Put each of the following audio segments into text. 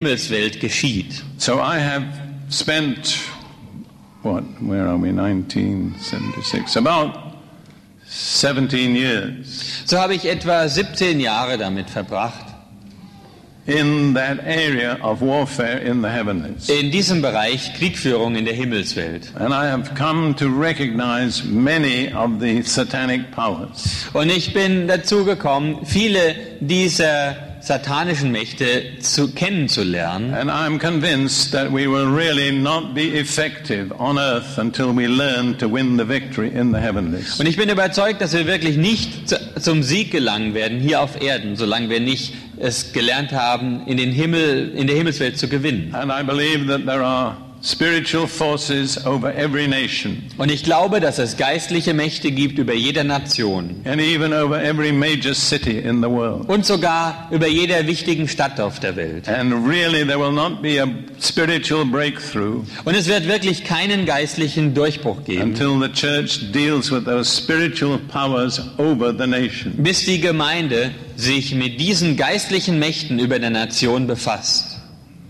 Himmelswelt geschieht. So I have spent, where are we, 1976, about 17 years. So habe ich etwa 17 Jahre damit verbracht, in that area of warfare in the heavenlies. in diesem Bereich Kriegführung in der Himmelswelt. And I have come to recognize many of the satanic powers. Und ich bin dazu gekommen, viele dieser satanischen Mächte kennenzulernen. And I'm convinced that we will really not be effective on earth until we learn to win the victory in the heavenlies. Und ich bin überzeugt, dass wir wirklich nicht zum Sieg gelangen werden hier auf Erden, solange wir nicht es gelernt haben, in der Himmelswelt zu gewinnen. And I believe that there are spiritual forces over every nation. Und ich glaube, dass es geistliche Mächte gibt über jeder Nation. And even over every major city in the world. Und sogar über jeder wichtigen Stadt auf der Welt. And really there will not be a spiritual breakthrough Und es wird wirklich keinen geistlichen Durchbruch geben, until the church deals with those spiritual powers over the nation. bis die Gemeinde sich mit diesen geistlichen Mächten über der Nation befasst.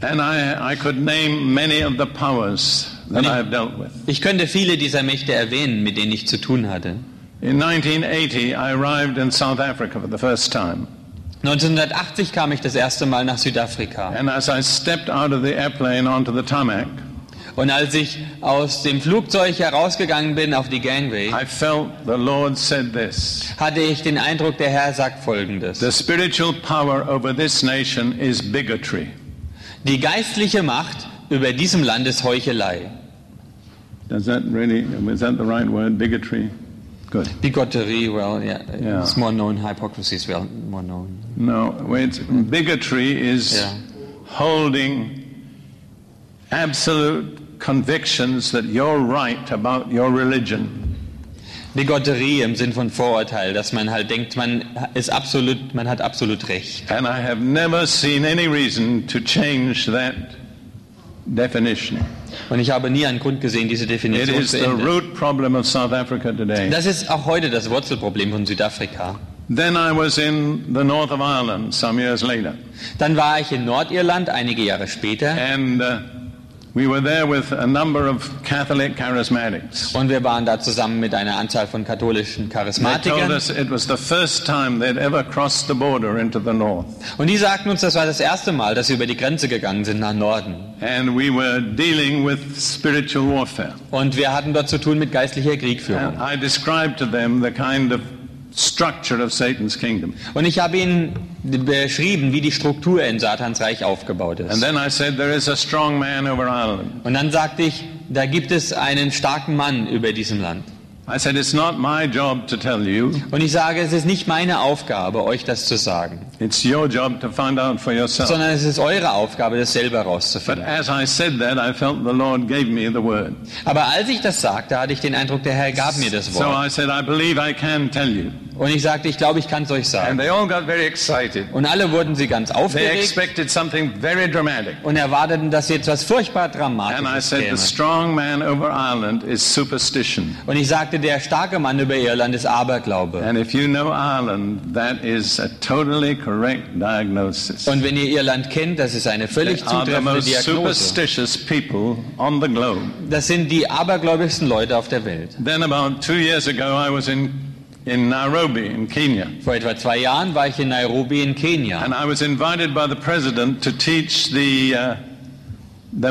And I could name many of the powers that I have dealt with. Ich könnte viele dieser Mächte erwähnen, mit denen ich zu tun hatte. In 1980 I arrived in South Africa for the first time. 1980 kam ich das erste Mal nach Südafrika. And as I stepped out of the airplane onto the tarmac, Und als ich aus dem Flugzeug herausgegangen bin auf die Gangway, I felt the Lord said this: hatte ich den Eindruck, der Herr sagt Folgendes. the spiritual power over this nation is bigotry. Die geistliche Macht über diesem Land ist Heuchelei. Is that the right word, bigotry? Good. Bigotterie, well, yeah, Yeah. it's more known. Hypocrisy is well more known. No, bigotry is Yeah. holding absolute convictions that you're right about your religion. Bigotterie im Sinn von Vorurteil, dass man halt denkt, man hat absolut recht. And I have never seen any reason to change that definition. Und ich habe nie einen Grund gesehen, diese It Definition is zu the ändern. root problem of South Africa today. Das ist auch heute das Wurzelproblem von Südafrika. Then I was in the north of Ireland some years later. Dann war ich in Nordirland einige Jahre später And we were there with a number of Catholic charismatics. und wir waren da zusammen mit einer Anzahl von katholischen They told Charismatikern. us it was the first time they'd ever crossed the border into the north. Und die sagten uns, das war das erste Mal, dass sie über die Grenze gegangen sind nach Norden. And we were dealing with spiritual warfare. Und wir hatten dort zu tun mit geistlicher Kriegführung. And I described to them the kind of structure of Satan's kingdom. Und ich habe ihnen beschrieben, wie die Struktur in Satans Reich aufgebaut And ist. then I said, there is a strong man over Ireland. Und dann sagte ich, da gibt es einen starken Mann über diesem Land. I said, it's not my job to tell you. Und ich sage, es ist nicht meine Aufgabe, euch das zu sagen, It's your job to find out for yourself. sondern es ist eure Aufgabe, das selber But rauszufinden. as I said that, I felt the Lord gave me the word. Aber als ich das sagte, hatte ich den Eindruck, der Herr gab mir das So Wort. I said, I believe I can tell you. Und ich sagte, ich glaube, ich kann es euch And sagen. they all got very excited. Und alle wurden sie ganz They aufgeregt expected something very dramatic. und erwarteten, dass jetzt was furchtbar And I Dramatisches said, the käme. strong man over Ireland is superstition. Und ich sagte, der starke Mann über Irland ist Aberglaube. And if you know Ireland, that is a totally correct diagnosis. Und wenn ihr Irland kennt, das ist eine völlig They are the zutreffende most Diagnose. superstitious people on the globe. Das sind die abergläubigsten Leute auf der Welt. Then about 2 years ago, I was in Nairobi in Kenya. Vor etwa 2 Jahren war ich in Nairobi in Kenia. And I was invited by the president to teach the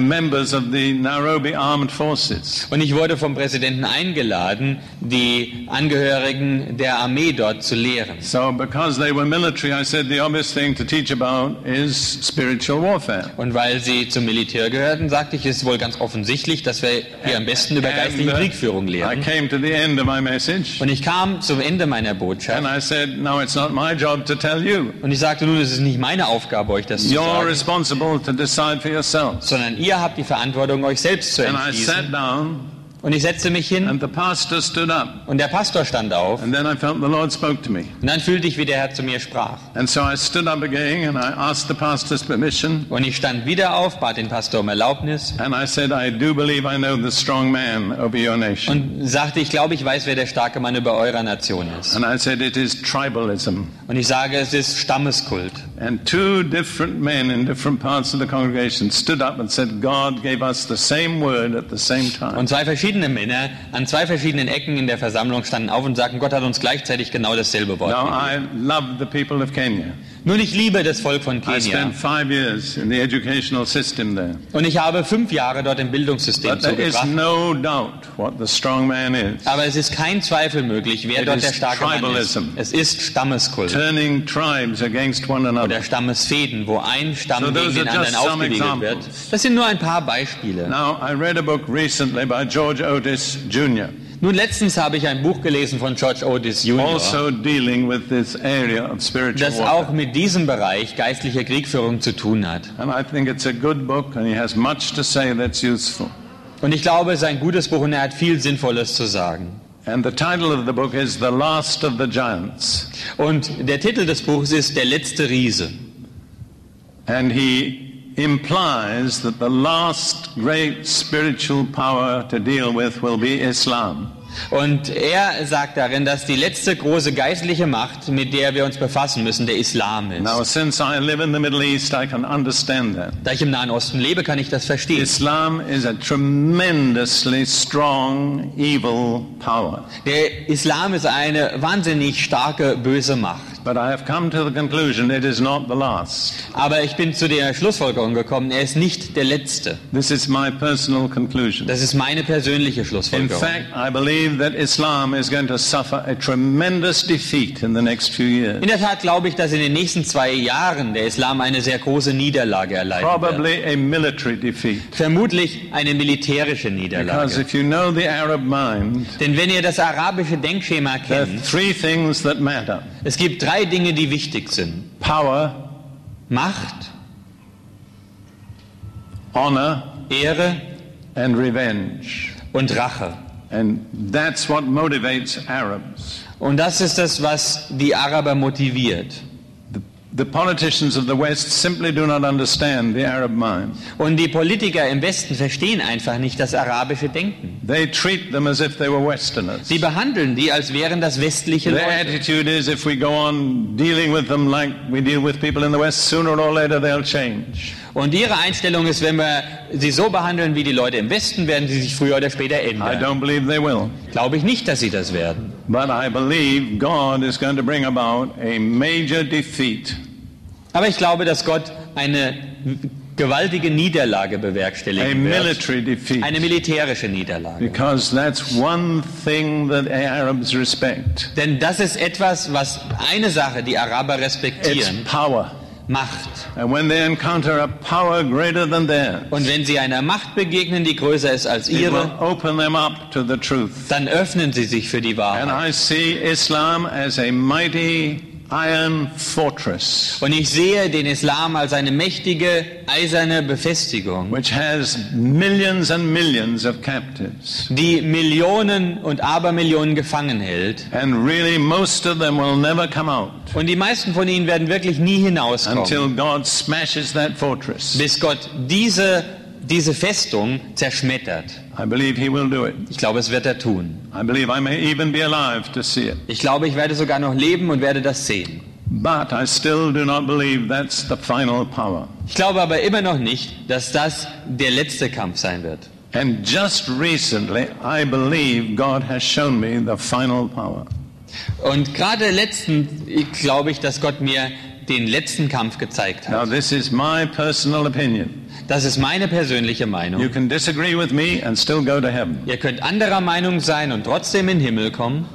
members of the Nairobi Armed Forces. Und ich wurde vom Präsidenten eingeladen, die Angehörigen der Armee dort zu lehren. So because they were military, I said the obvious thing to teach about is spiritual warfare. Und weil sie zum Militär gehörten, sagte ich, es ist wohl ganz offensichtlich, dass wir hier am besten über geistliche Kriegführung I lehren. came to the end of my message Und ich kam zum Ende meiner and Botschaft I said, no, it's not my job to tell you. und ich sagte, nun, es ist nicht meine Aufgabe, euch das zu You're sagen, responsible to decide for yourself. sondern ihr habt die Verantwortung, euch selbst zu And I entschließen. sat down Und ich setzte mich hin and the pastor stood up. und der Pastor stand auf. And then I felt the Lord spoke to me. Und dann fühlte ich, wie der Herr zu mir sprach. And so I stood up again and I asked the pastor's permission. Und ich stand wieder auf, bat den Pastor um Erlaubnis And I said, I do believe I know the strong man over your nation. und sagte, ich glaube, ich weiß, wer der starke Mann über eurer Nation ist. And I said, it is tribalism. Und ich sage, es ist Stammeskult. And two different men in different parts of the congregation stood up and said, God gave us the same word at the same time. Und zwei verschiedene Männer an zwei verschiedenen Ecken in der Versammlung standen auf und sagten, Gott hat uns gleichzeitig genau dasselbe Wort Now, gegeben. I love the people of Kenya. Nun, ich liebe das Volk von I Kenia. spent 5 years in the educational system there. Und ich habe 5 Jahre dort im Bildungssystem But there is zugebracht. no doubt what the strong man is. Aber es ist kein Zweifel möglich, wer It dort is der starke Mann ist. tribalism. Es ist Stammeskult Turning tribes against one another. oder Stammesfäden, wo ein Stamm So gegen those den are just anderen some ausgewiegelt wird. examples. Das sind nur ein paar Beispiele. Now, I read a book recently by George Otis Jr., Nun, letztens habe ich ein Buch gelesen von George Otis Jr., also dealing with this area of spiritual das auch warfare. mit diesem Bereich geistlicher Kriegführung zu tun hat. And I think it's a good book, and he has much to say that's useful. Und ich glaube, es ist ein gutes Buch und er hat viel Sinnvolles zu sagen. And the title of the book is The Last of the Giants. Und der Titel des Buches ist Der letzte Riese. And he implies that the last great spiritual power to deal with will be Islam. Und er sagt darin, dass die letzte große geistliche Macht, mit der wir uns befassen müssen, der Islam Now, ist. since I live in the Middle East, I can understand that. Da ich im Nahen Osten lebe, kann ich das verstehen. Islam is a tremendously strong, evil power. Der Islam ist eine wahnsinnig starke, böse Macht. But I have come to the conclusion it is not the last. Aber ich bin zu der Schlussfolgerung gekommen, er ist nicht der Letzte. This is my personal conclusion. Das ist meine persönliche In Schlussfolgerung. fact, I believe that Islam is going to suffer a tremendous defeat in the next few years. In der Tat glaube ich, dass in den nächsten 2 Jahren der Islam eine sehr große Niederlage erleiden wird. Probably a military defeat. Vermutlich eine militärische Because Niederlage. if you know the Arab mind, Denn wenn ihr das arabische Denkschema there are kennt, 3 things that matter. es gibt 3 Dinge, die wichtig sind. Power, Macht, honor, Ehre and revenge. und Rache. And that's what motivates Arabs. Und das ist es, was die Araber motiviert. The politicians of the West simply do not understand the Arab mind. Und die Politiker im Westen verstehen einfach nicht das arabische Denken. They treat them as if they were Westerners. Sie behandeln die, als wären das westliche Their Leute. attitude is if we go on dealing with them like we deal with people in the West, sooner or later they'll change. Und ihre Einstellung ist, wenn wir sie so behandeln wie die Leute im Westen, werden sie sich früher oder später I ändern. don't believe they will. Glaube ich nicht, dass sie das werden. But I believe God is going to bring about a major defeat. Aber ich glaube, dass Gott eine gewaltige Niederlage A bewerkstelligen wird. military defeat. Eine militärische Niederlage. Because that's one thing that Arabs respect. Denn das ist etwas, was eine Sache, die Araber It's respektieren, power. Macht. And when they encounter a power greater than theirs, Und wenn sie einer Macht begegnen, die größer ist als it will ihre, open them up to the truth. dann öffnen sie sich für die And Wahrheit. I see Islam as a mighty iron fortress, Und ich sehe den Islam als eine mächtige, eiserne Befestigung, which has millions and millions of captives. die Millionen und Abermillionen gefangen hält. And really, most of them will never come out Und die meisten von ihnen werden wirklich nie hinauskommen, until God smashes that fortress. bis Gott diese Festung zerschmettert. I believe He will do it. Ich glaube, es wird er tun. I believe I may even be alive to see it. Ich glaube, ich werde sogar noch leben und werde das sehen. But I still do not believe that's the final power. Ich glaube aber immer noch nicht, dass das der letzte Kampf sein wird. And just recently, I believe God has shown me the final power. Und gerade letztens glaube ich, dass Gott mir den letzten Kampf gezeigt Now, hat. this is my personal opinion. Das ist meine persönliche You Meinung. can disagree with me and still go to heaven. Ihr könnt anderer Meinung sein und trotzdem in den Himmel kommen.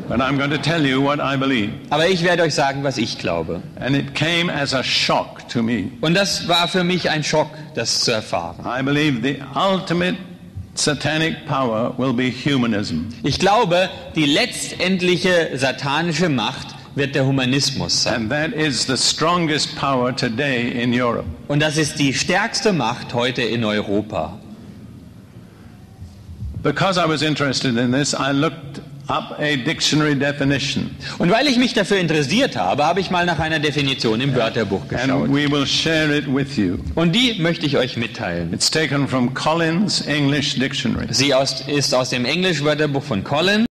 But I'm going to tell you what I believe. Aber ich werde euch sagen, was ich glaube. And it came as a shock to me. Und das war für mich ein Schock, das zu erfahren. I believe the ultimate satanic power will be humanism. Ich glaube, die letztendliche satanische Macht wird der Humanismus sein. And that is the strongest power today in Europe. Und das ist die stärkste Macht heute in Europa. Because I was interested in this, I looked up a dictionary definition. Und weil ich mich dafür interessiert habe, habe ich mal nach einer Definition im Wörterbuch And geschaut. we will share it with you. Und die möchte ich euch mitteilen. It's taken from Collins English Dictionary. Sie ist aus dem Englisch-Wörterbuch von Collins.